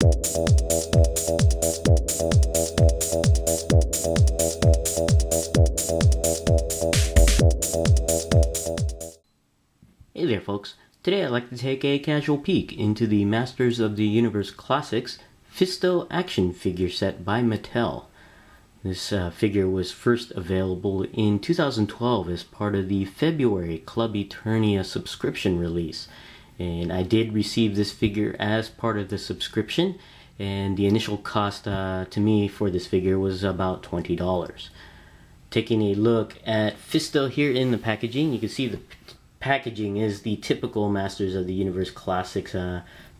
Hey there folks, today I'd like to take a casual peek into the Masters of the Universe Classics Fisto action figure set by Mattel. This figure was first available in 2012 as part of the February Club Eternia subscription release. And I did receive this figure as part of the subscription, and the initial cost to me for this figure was about $20. Taking a look at Fisto here in the packaging, you can see the packaging is the typical Masters of the Universe Classics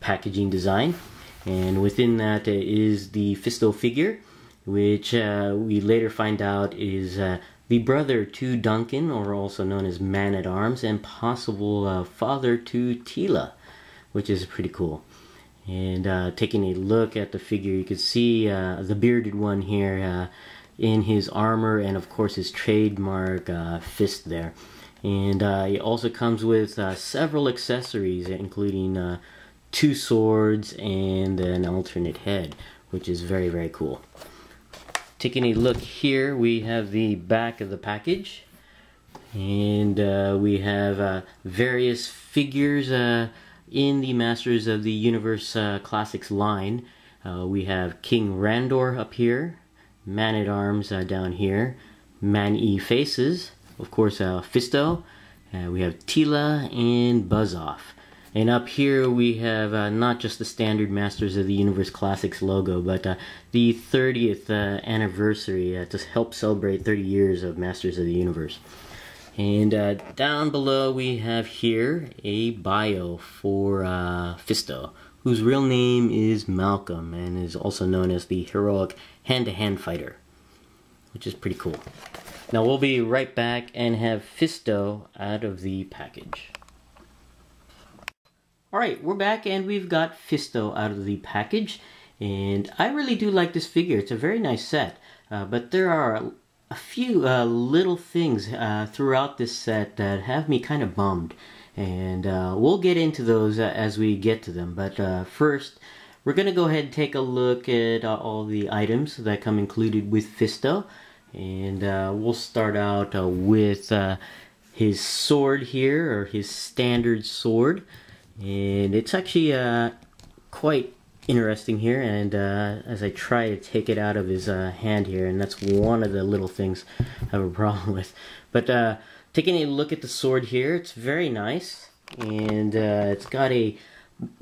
packaging design, and within that is the Fisto figure, which we later find out is the brother to Duncan, or also known as Man-at-Arms, and possible father to Teela, which is pretty cool. And taking a look at the figure, you can see the bearded one here in his armor, and of course his trademark fist there. And it also comes with several accessories, including 2 swords and an alternate head, which is very, very cool. Taking a look here, we have the back of the package, and we have various figures in the Masters of the Universe Classics line. We have King Randor up here, Man-at-Arms down here, Man-E-Faces, of course Fisto, we have Teela and Buzz-Off. And up here we have not just the standard Masters of the Universe Classics logo, but the 30th anniversary to help celebrate 30 years of Masters of the Universe. And down below we have here a bio for Fisto, whose real name is Malcolm and is also known as the heroic hand-to-hand fighter, which is pretty cool. Now we'll be right back and have Fisto out of the package. Alright, we're back and we've got Fisto out of the package, and I really do like this figure. It's a very nice set, but there are a few little things throughout this set that have me kind of bummed, and we'll get into those as we get to them. But first, we're going to go ahead and take a look at all the items that come included with Fisto. And we'll start out with his sword here, or his standard sword, and it's actually quite interesting here. And as I try to take it out of his hand here, and that's one of the little things I have a problem with. But taking a look at the sword here, it's very nice, and it's got a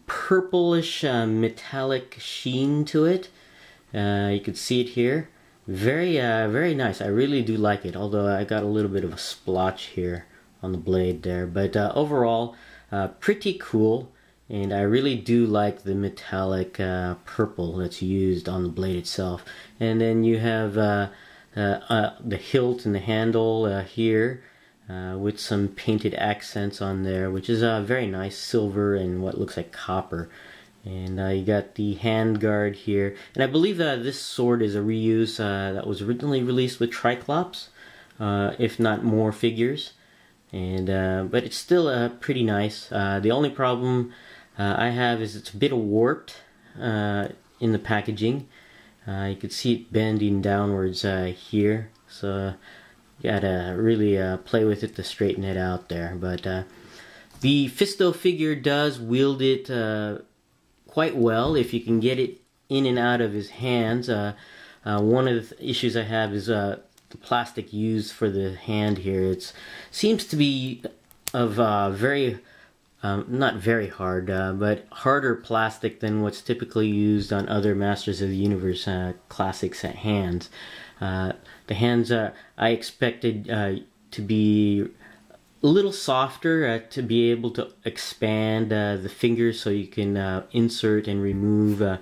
purplish metallic sheen to it. You can see it here. Very nice. I really do like it, although I got a little bit of a splotch here on the blade there. But overall, pretty cool, and I really do like the metallic purple that's used on the blade itself. And then you have the hilt and the handle here with some painted accents on there, which is very nice, silver and what looks like copper. And you got the hand guard here, and I believe this sword is a reuse that was originally released with Triclops, if not more figures. And but it's still pretty nice. The only problem I have is it's a bit warped in the packaging. You can see it bending downwards here, so you gotta really play with it to straighten it out there. But the Fisto figure does wield it quite well if you can get it in and out of his hands. One of the issues I have is the plastic used for the hand here. It seems to be of very, not very hard, but harder plastic than what's typically used on other Masters of the Universe Classics hands. The hands I expected to be a little softer, to be able to expand the fingers so you can insert and remove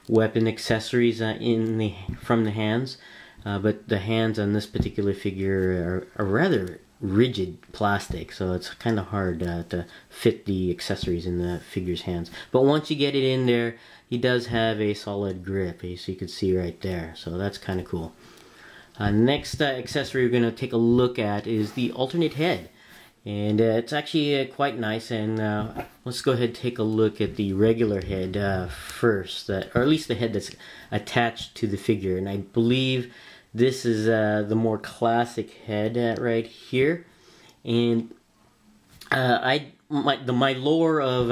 weapon accessories from the hands. But the hands on this particular figure are rather rigid plastic, so it's kind of hard to fit the accessories in the figure's hands. But once you get it in there, he does have a solid grip, so you can see right there. So that's kind of cool. Next accessory we're going to take a look at is the alternate head. and it's actually quite nice. And let's go ahead and take a look at the regular head first, or at least the head that's attached to the figure. And I believe this is the more classic head right here. And my lore of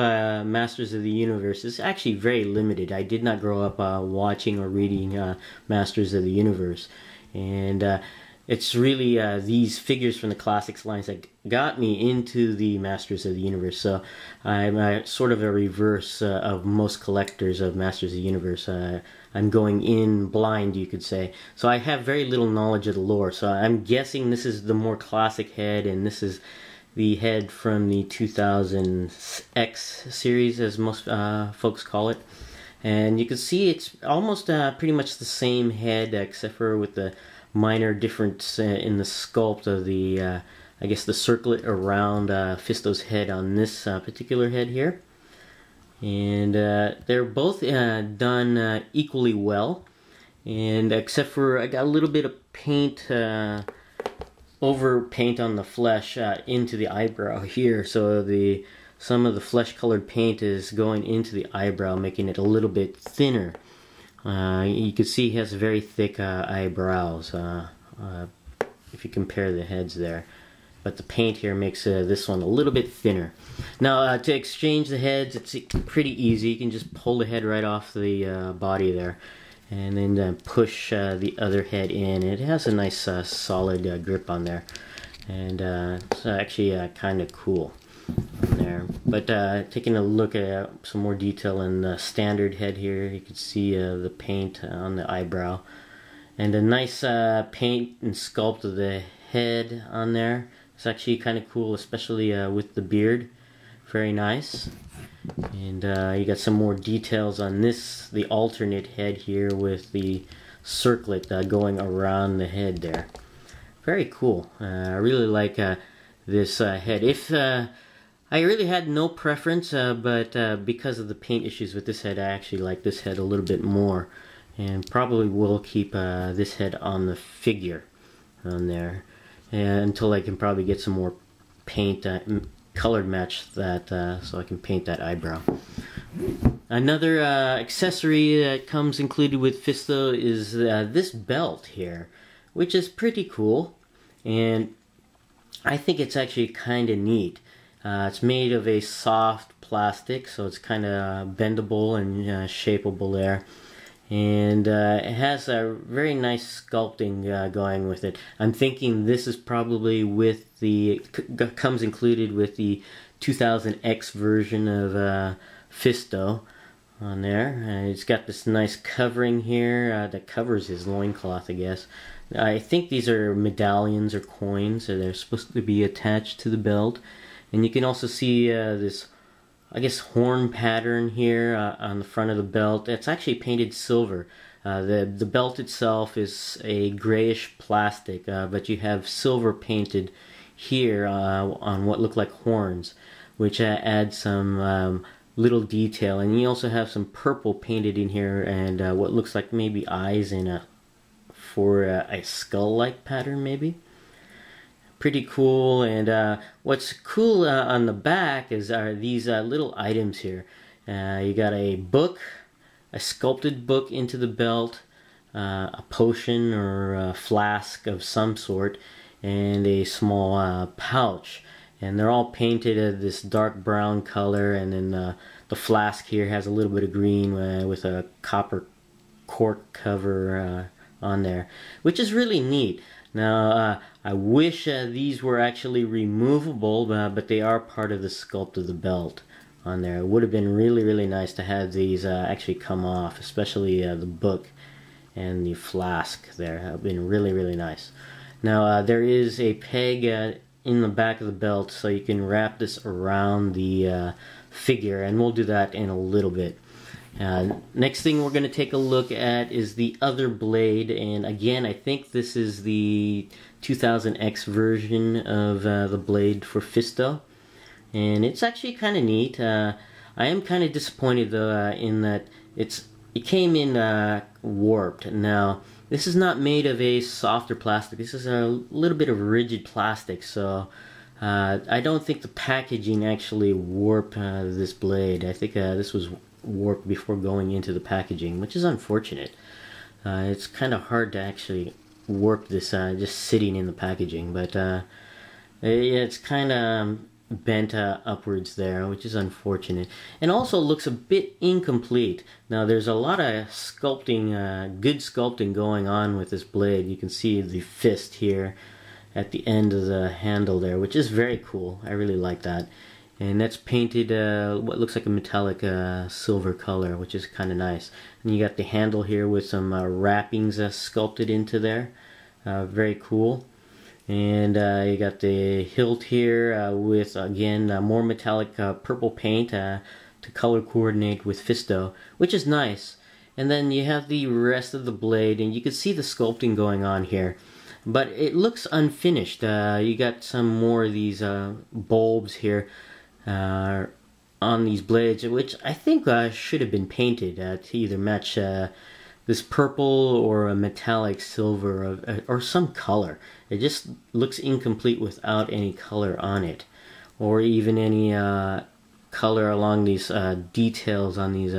Masters of the Universe is actually very limited. I did not grow up watching or reading Masters of the Universe, and it's really these figures from the classics lines that got me into the Masters of the Universe. So I'm sort of a reverse of most collectors of Masters of the Universe. I'm going in blind, you could say. So I have very little knowledge of the lore. So I'm guessing this is the more classic head, and this is the head from the 2000X series, as most folks call it. And you can see it's almost pretty much the same head, except for with the minor difference in the sculpt of the, I guess, the circlet around Fisto's head on this particular head here. And they're both done equally well. And except for I got a little bit of paint, over paint on the flesh into the eyebrow here, so some of the flesh colored paint is going into the eyebrow, making it a little bit thinner. You can see he has very thick eyebrows if you compare the heads there, but the paint here makes this one a little bit thinner. Now to exchange the heads, it's pretty easy. You can just pull the head right off the body there, and then push the other head in. It has a nice solid grip on there, and it's actually kind of cool there. But taking a look at some more detail in the standard head here, you can see the paint on the eyebrow, and a nice paint and sculpt of the head on there. It's actually kind of cool, especially with the beard. Very nice. And you got some more details on this, the alternate head here with the circlet going around the head there. Very cool. I really like this head. If I really had no preference, but because of the paint issues with this head, I actually like this head a little bit more, and probably will keep this head on the figure on there until I can probably get some more paint colored match that so I can paint that eyebrow. Another accessory that comes included with Fisto is this belt here, which is pretty cool, and I think it's actually kind of neat. It's made of a soft plastic, so it's kind of bendable and shapeable there. And it has a very nice sculpting going with it. I'm thinking this is probably with the, comes included with the 2000X version of Fisto on there. It's got this nice covering here that covers his loincloth, I guess. I think these are medallions or coins, so they're supposed to be attached to the belt. And you can also see this, I guess, horn pattern here on the front of the belt. It's actually painted silver. The belt itself is a grayish plastic, but you have silver painted here on what look like horns, which adds some little detail. And you also have some purple painted in here, and what looks like maybe eyes in for a skull-like pattern, maybe. Pretty cool. And what's cool on the back are these little items here. You got a book, a sculpted book into the belt, a potion or a flask of some sort, and a small pouch. And they're all painted this dark brown color, and then the flask here has a little bit of green with a copper cork cover on there, which is really neat. Now, I wish these were actually removable, but they are part of the sculpt of the belt on there. It would have been really, really nice to have these actually come off, especially the book and the flask there. That would have been really, really nice. Now, there is a peg in the back of the belt, so you can wrap this around the figure, and we'll do that in a little bit. Next thing we're going to take a look at is the other blade, and again, I think this is the 2000X version of the blade for Fisto, and it's actually kind of neat. I am kind of disappointed though in that it came in warped. Now, this is not made of a softer plastic. This is a little bit of rigid plastic, so I don't think the packaging actually warped this blade. I think this was warped before going into the packaging, which is unfortunate. It's kind of hard to actually warp this just sitting in the packaging, but it's kind of bent upwards there, which is unfortunate, and also looks a bit incomplete. Now there's a lot of sculpting, good sculpting going on with this blade. You can see the fist here at the end of the handle there, which is very cool. I really like that. And that's painted what looks like a metallic silver color, which is kind of nice. And you got the handle here with some wrappings sculpted into there. Very cool. And you got the hilt here with, again, more metallic purple paint to color coordinate with Fisto, which is nice. And then you have the rest of the blade, and you can see the sculpting going on here. But it looks unfinished. You got some more of these bulbs here on these blades, which I think should have been painted to either match this purple or a metallic silver or some color. It just looks incomplete without any color on it, or even any color along these details on these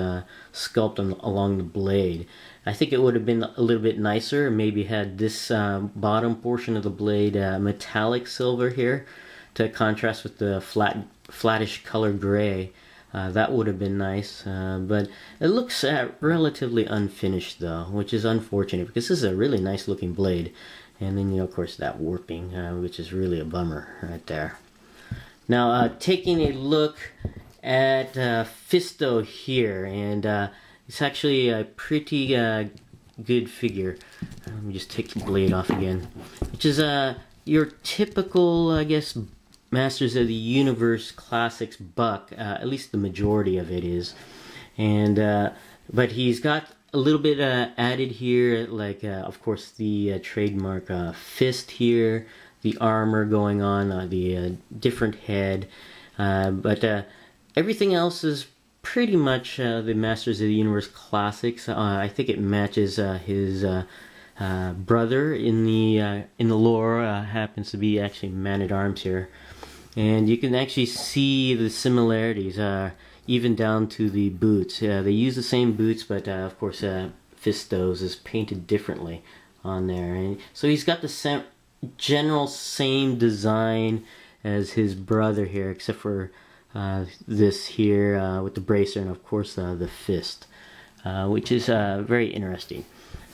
sculpt along the blade. I think it would have been a little bit nicer, maybe had this bottom portion of the blade metallic silver here to contrast with the flattish color gray. That would have been nice, but it looks relatively unfinished though, which is unfortunate because this is a really nice looking blade. And then, of course, that warping, which is really a bummer right there. Now, taking a look at Fisto here, and it's actually a pretty good figure. Let me just take the blade off again, which is your typical, I guess, Masters of the Universe Classics buck. At least the majority of it is, and but he's got a little bit added here, like of course the trademark fist here, the armor going on, the different head, but everything else is pretty much the Masters of the Universe Classics. I think it matches his brother in the lore. Happens to be actually Man-at-Arms here, and you can actually see the similarities. Even down to the boots. They use the same boots, but of course Fisto's is painted differently on there. And so he's got the general same design as his brother here, except for this here with the bracer and of course the fist, which is very interesting.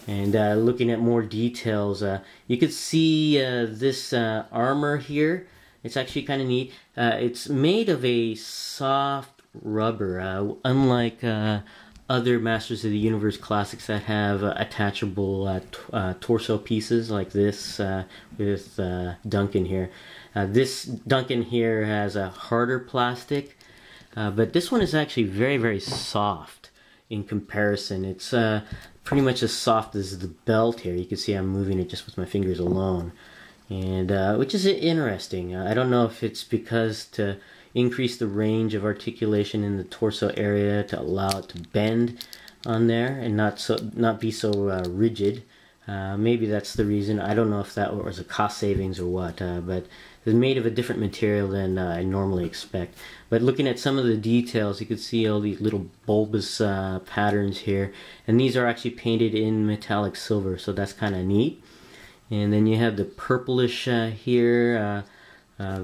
And looking at more details, you could see this armor here. It's actually kind of neat. It's made of a soft rubber, unlike other Masters of the Universe classics that have attachable torso pieces like this with Duncan here. This Duncan here has a harder plastic, but this one is actually very, very soft in comparison. It's pretty much as soft as the belt here. You can see I'm moving it just with my fingers alone, and which is interesting. I don't know if it's because to increase the range of articulation in the torso area to allow it to bend on there and not be so rigid. Maybe that's the reason. I don't know if that was a cost savings or what, but it's made of a different material than I normally expect. But looking at some of the details, you can see all these little bulbous patterns here, and these are actually painted in metallic silver, so that's kind of neat. And then you have the purplish here, I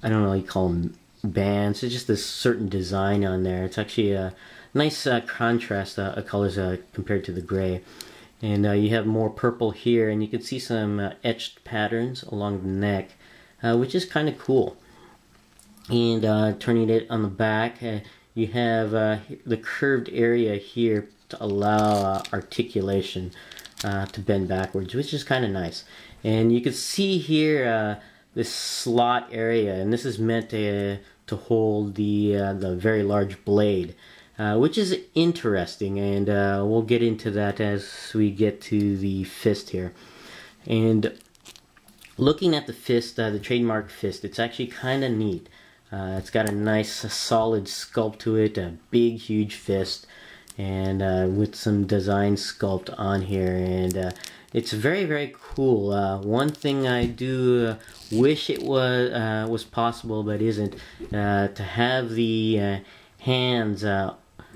don't know, you call them bands. It's just a certain design on there. It's actually a nice contrast of colors compared to the gray. And you have more purple here, and you can see some etched patterns along the neck, which is kind of cool. And turning it on the back, you have the curved area here to allow articulation to bend backwards, which is kind of nice. And you can see here this slot area, and this is meant to hold the very large blade, which is interesting, and we'll get into that as we get to the fist here. And looking at the fist, the trademark fist, it's actually kind of neat. It's got a nice solid sculpt to it, a big huge fist, and with some design sculpt on here, and it's very, very cool. One thing I do wish it was possible, but isn't, to have the hands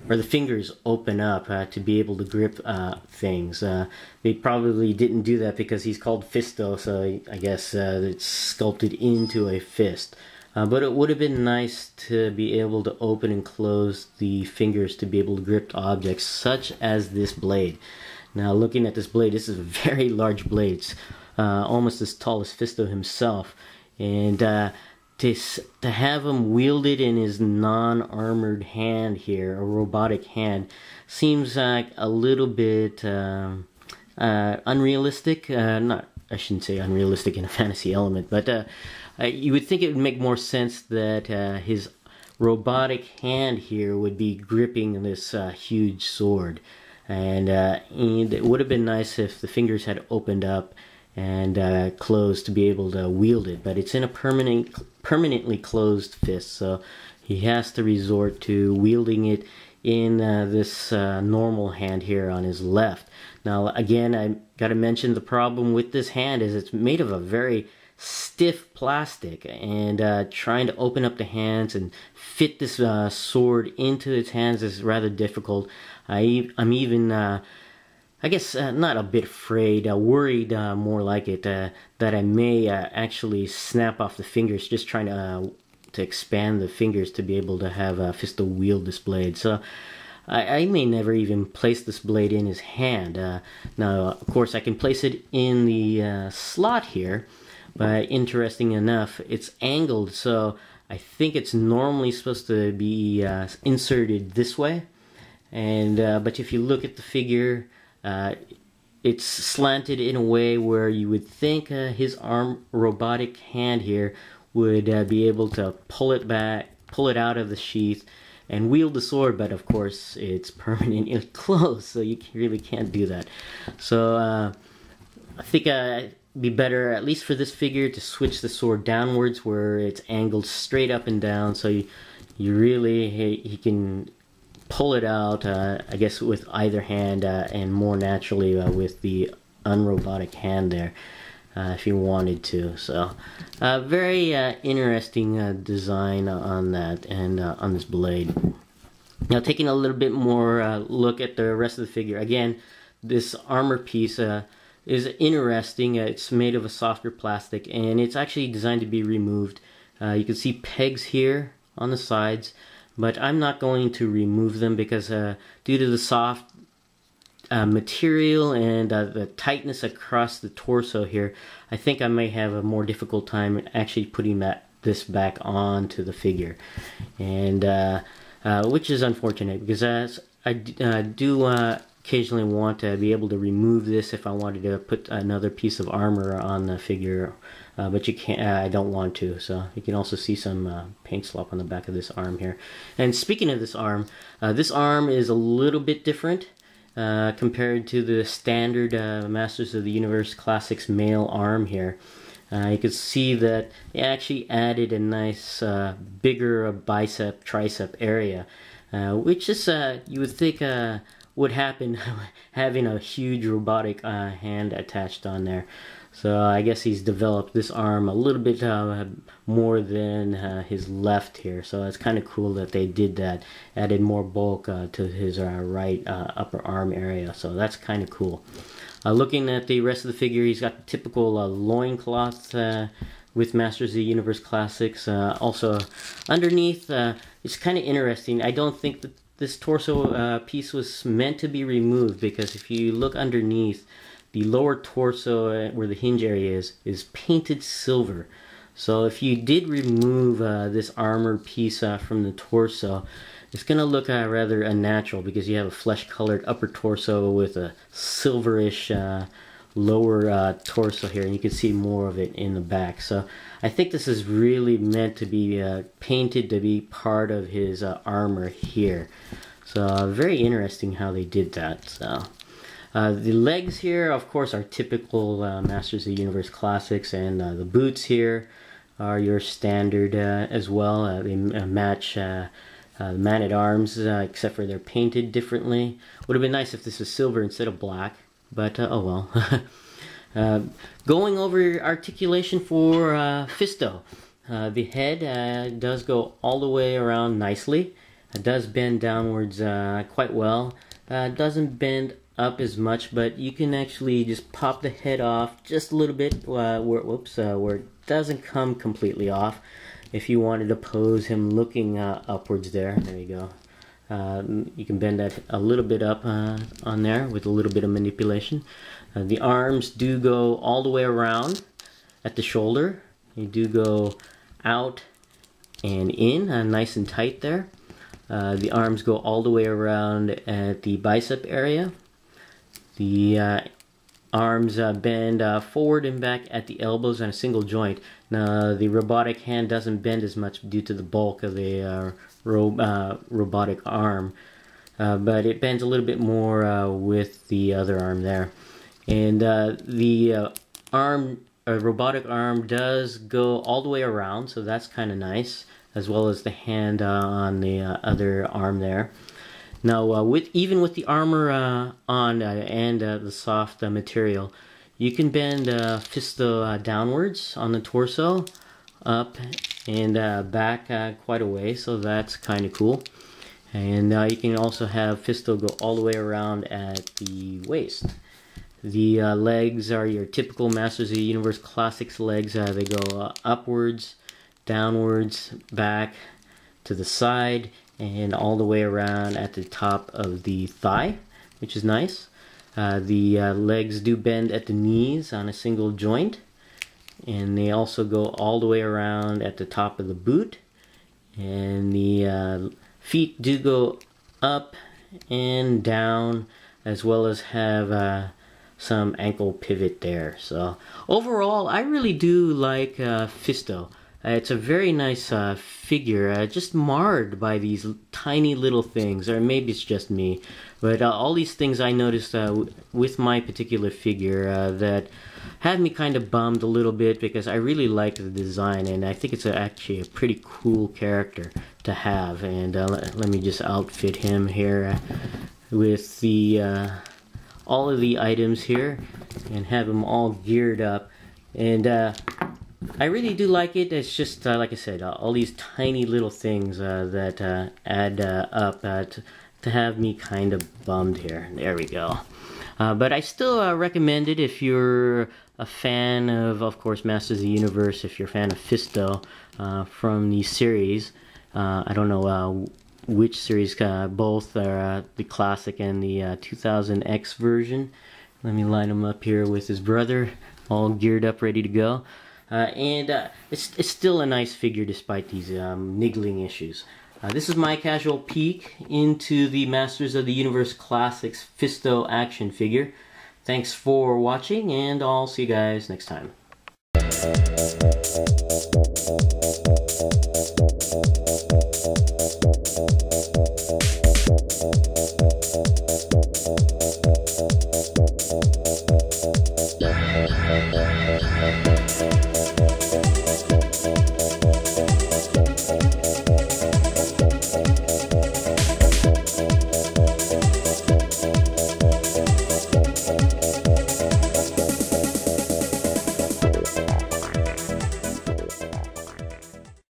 or the fingers open up to be able to grip things. They probably didn't do that because he's called Fisto, so I guess it's sculpted into a fist. But it would have been nice to be able to open and close the fingers to be able to grip objects such as this blade. Now, looking at this blade, this is a very large blade. It's almost as tall as Fisto himself. And to have him wield it in his non-armored hand here, a robotic hand, seems like a little bit unrealistic. I shouldn't say unrealistic in a fantasy element, but you would think it would make more sense that his robotic hand here would be gripping this huge sword. And it would have been nice if the fingers had opened up and closed to be able to wield it, but it's in a permanently closed fist, so he has to resort to wielding it in this normal hand here on his left. Now again, I gotta mention the problem with this hand is it's made of a very stiff plastic, and trying to open up the hands and fit this sword into its hands is rather difficult. I'm even I guess not a bit afraid, worried more like it, that I may actually snap off the fingers just trying to expand the fingers to be able to have Fisto wield this blade. So I may never even place this blade in his hand. Now, of course, I can place it in the slot here, but interesting enough, it's angled, so I think it's normally supposed to be inserted this way. And but if you look at the figure, it's slanted in a way where you would think his robotic hand here would be able to pull it out of the sheath and wield the sword, but of course it's permanently closed, so you really can't do that. So I think it'd be better, at least for this figure, to switch the sword downwards where it's angled straight up and down, so you really, he can pull it out, I guess, with either hand, and more naturally with the unrobotic hand there, if you wanted to. So, very interesting design on that, and on this blade. Now, taking a little bit more look at the rest of the figure. Again, this armor piece is interesting. It's made of a softer plastic, and it's actually designed to be removed. You can see pegs here on the sides, but I'm not going to remove them because due to the soft material and the tightness across the torso here, I think I may have a more difficult time actually putting this back onto the figure, and which is unfortunate because I do occasionally want to be able to remove this if I wanted to put another piece of armor on the figure. But you can't. I don't want to. So you can also see some paint slop on the back of this arm here. And speaking of this arm is a little bit different compared to the standard Masters of the Universe Classics male arm here. You can see that they actually added a nice bigger bicep tricep area, which is you would think would happen having a huge robotic hand attached on there. So I guess he's developed this arm a little bit more than his left here. So it's kind of cool that they did that, added more bulk to his right upper arm area. So that's kind of cool. Looking at the rest of the figure, he's got the typical loincloth with Masters of the Universe Classics. Also underneath, it's kind of interesting. I don't think that this torso piece was meant to be removed, because if you look underneath, the lower torso where the hinge area is painted silver. So if you did remove this armor piece from the torso, it's going to look rather unnatural, because you have a flesh-colored upper torso with a silverish lower torso here, and you can see more of it in the back. So I think this is really meant to be painted to be part of his armor here. So very interesting how they did that. So the legs here, of course, are typical Masters of the Universe Classics, and the boots here are your standard as well. They match the Man-at-Arms, except for they're painted differently. Would have been nice if this was silver instead of black. but oh well. Going over articulation for Fisto. The head does go all the way around nicely. It does bend downwards quite well. Doesn't bend up as much, but you can actually just pop the head off just a little bit where it doesn't come completely off. If you wanted to pose him looking upwards there you go. You can bend that a little bit up on there with a little bit of manipulation. The arms do go all the way around at the shoulder. You do go out and in, nice and tight there. The arms go all the way around at the bicep area. The arms bend forward and back at the elbows on a single joint. Now the robotic hand doesn't bend as much due to the bulk of the robotic arm, but it bends a little bit more with the other arm there. And the robotic arm does go all the way around, so that's kind of nice, as well as the hand on the other arm there. Now, even with the armor on and the soft material, you can bend Fisto downwards on the torso, up and back quite a way, so that's kind of cool. And you can also have Fisto go all the way around at the waist. The legs are your typical Masters of the Universe Classics legs. They go upwards, downwards, back, to the side, and all the way around at the top of the thigh, which is nice. The legs do bend at the knees on a single joint, and they also go all the way around at the top of the boot. And the feet do go up and down, as well as have some ankle pivot there. So overall, I really do like Fisto. It's a very nice figure, just marred by these tiny little things, or maybe it's just me, but all these things I noticed with my particular figure that had me kind of bummed a little bit, because I really like the design, and I think it's actually a pretty cool character to have. And let me just outfit him here with the all of the items here, and have him all geared up. And I really do like it. It's just, like I said, all these tiny little things that add up to have me kind of bummed here. There we go. But I still recommend it if you're a fan of course, Masters of the Universe, if you're a fan of Fisto from the series. I don't know which series, both are the classic and the 2000X version. Let me line him up here with his brother, all geared up, ready to go. And it's still a nice figure despite these niggling issues. This is my casual peek into the Masters of the Universe Classics Fisto action figure. Thanks for watching, and I'll see you guys next time.